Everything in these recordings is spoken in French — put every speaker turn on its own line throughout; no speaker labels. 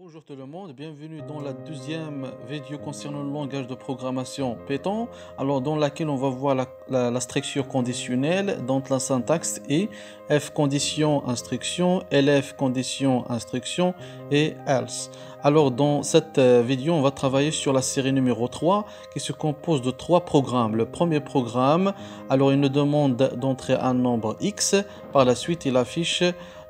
Bonjour tout le monde, bienvenue dans la deuxième vidéo concernant le langage de programmation Python, alors dans laquelle on va voir la structure conditionnelle, donc la syntaxe est F condition instruction, LF condition instruction et else. Alors dans cette vidéo, on va travailler sur la série numéro 3 qui se compose de 3 programmes. Le premier programme, alors il nous demande d'entrer un nombre X, par la suite il affiche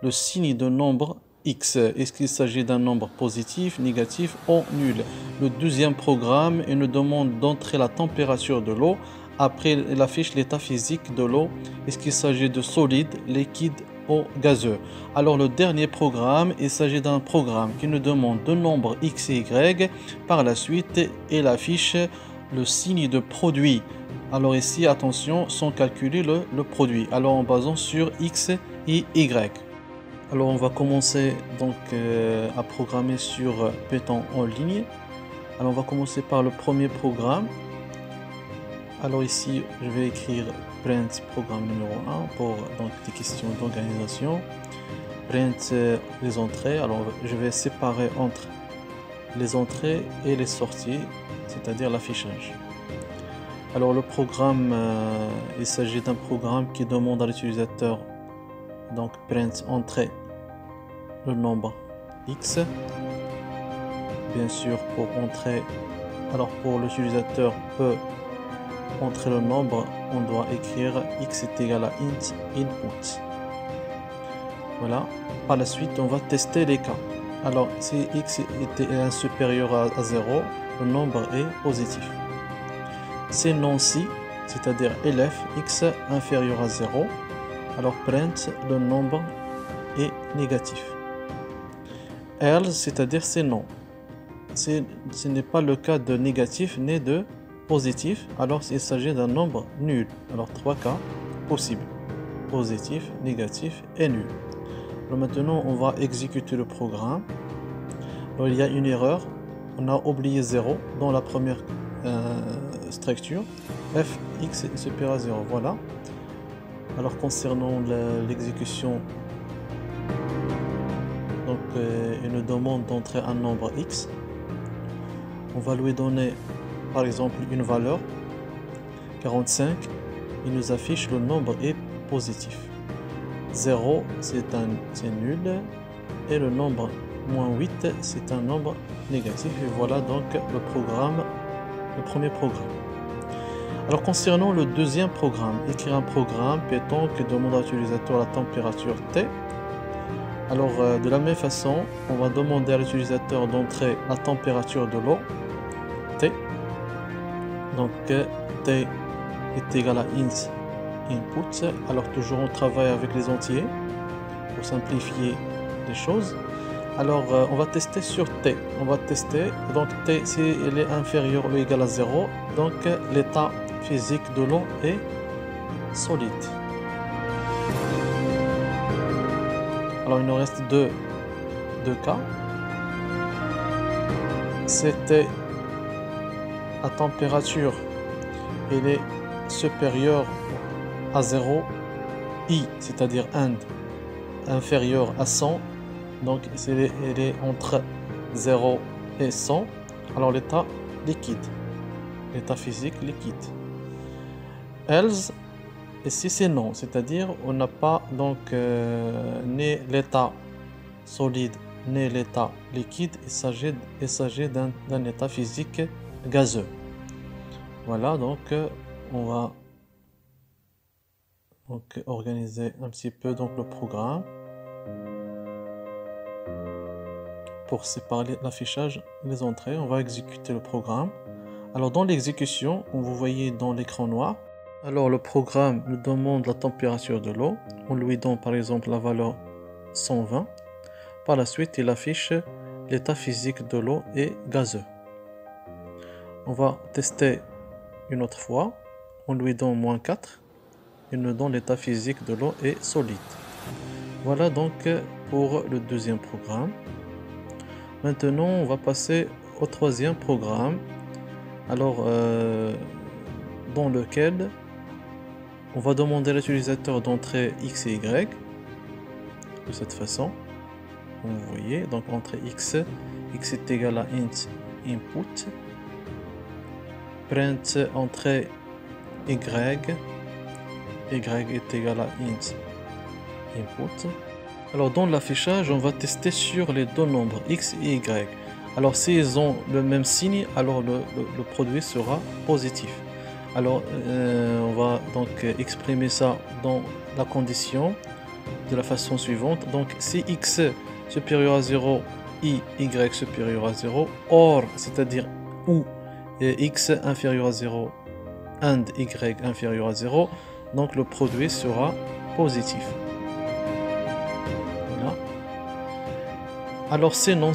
le signe de nombre X. Est-ce qu'il s'agit d'un nombre positif, négatif ou nul? Le deuxième programme, il nous demande d'entrer la température de l'eau. Après, il affiche l'état physique de l'eau. Est-ce qu'il s'agit de solide, liquide ou gazeux? Alors, le dernier programme, il s'agit d'un programme qui nous demande de nombres X et Y. Par la suite, il affiche le signe de produit. Alors ici, attention, sans calculer le produit. Alors, en basant sur X et Y. Alors on va commencer donc à programmer sur Python en ligne. Alors on va commencer par le premier programme. Alors ici je vais écrire print programme numéro 1 pour donc des questions d'organisation. Print les entrées. Alors je vais séparer entre les entrées et les sorties, c'est-à-dire l'affichage. Alors le programme, il s'agit d'un programme qui demande à l'utilisateur donc print entrée le nombre X. Bien sûr, pour entrer, alors pour l'utilisateur peut entrer le nombre, on doit écrire X est égal à int input. Voilà. Par la suite, on va tester les cas. Alors si X est supérieur à 0, le nombre est positif. Sinon si, c'est-à-dire LF X inférieur à 0, alors print le nombre est négatif. Else, c'est-à-dire c'est non. Ce n'est pas le cas de négatif ni de positif, alors il s'agit d'un nombre nul. Alors 3 cas possibles. Positif, négatif et nul. Alors maintenant, on va exécuter le programme. Alors il y a une erreur. On a oublié 0 dans la première structure. F, X est supérieur à 0. Voilà. Alors concernant l'exécution, donc il nous demande d'entrer un nombre X. On va lui donner par exemple une valeur 45. Il nous affiche le nombre est positif. 0 c'est nul et le nombre moins 8 c'est un nombre négatif. Et voilà donc le premier programme. Alors concernant le deuxième programme, écrire un programme Python qui demande à l'utilisateur la température T. Alors de la même façon, on va demander à l'utilisateur d'entrer la température de l'eau, T. Donc T est égal à int input. Alors toujours on travaille avec les entiers pour simplifier les choses. Alors on va tester sur T. On va tester, donc T si elle est inférieure ou égale à 0, donc l'état physique de l'eau est solide. Alors il nous reste deux cas. C'était la température, elle est supérieure à 0, I, c'est-à-dire Ind, inférieur à 100, donc elle est entre 0 et 100. Alors l'état liquide, l'état physique liquide. Else, ici c'est non, c'est-à-dire on n'a pas donc ni l'état solide ni l'état liquide, il s'agit d'un état physique gazeux. Voilà, donc on va donc organiser un petit peu donc le programme pour séparer l'affichage et les entrées. On va exécuter le programme. Alors dans l'exécution, vous voyez dans l'écran noir, alors le programme nous demande la température de l'eau. On lui donne par exemple la valeur 120. Par la suite, il affiche l'état physique de l'eau est gazeux. On va tester une autre fois. On lui donne moins 4. Il nous donne l'état physique de l'eau est solide. Voilà donc pour le deuxième programme. Maintenant, on va passer au troisième programme. Alors, dans lequel on va demander à l'utilisateur d'entrer X et Y de cette façon. Vous voyez, donc entrer X x est égal à int input, print entrée y est égal à int input. Alors dans l'affichage, on va tester sur les deux nombres x et y. Alors s'ils ont le même signe, alors le produit sera positif. Alors on va donc exprimer ça dans la condition de la façon suivante. Donc si x supérieur à 0, y supérieur à 0, or, c'est-à-dire ou x inférieur à 0 and y inférieur à 0, donc le produit sera positif. Voilà. Alors sinon,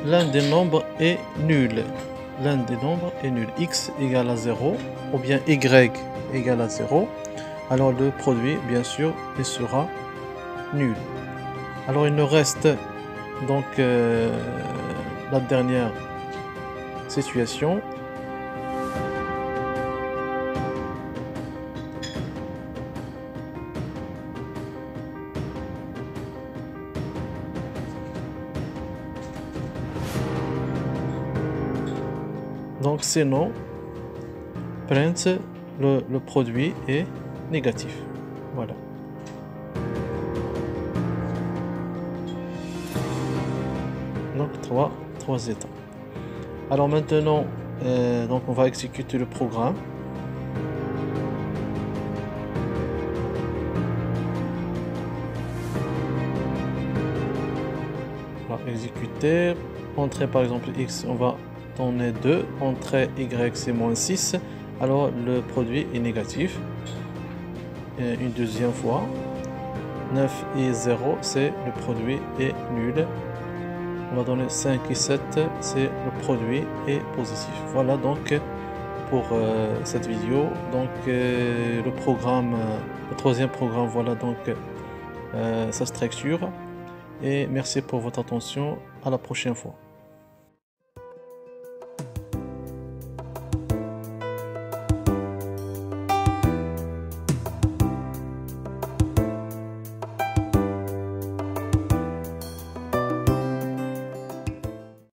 l'un des nombres est nul. L'un des nombres est nul. X égale à 0 ou bien y égale à 0. Alors le produit, bien sûr, il sera nul. Alors il nous reste donc la dernière situation. Donc sinon, print, le produit est négatif. Voilà. Donc trois étapes. Alors maintenant, donc on va exécuter le programme. On va exécuter. Entrée par exemple x, on va donner 2. Entrée y, c'est moins 6. Alors le produit est négatif. Et une deuxième fois. 9 et 0, c'est le produit est nul. On va donner 5 et 7, c'est le produit est positif. Voilà donc pour cette vidéo. Donc le programme, le troisième programme, voilà donc sa structure. Et merci pour votre attention. À la prochaine fois.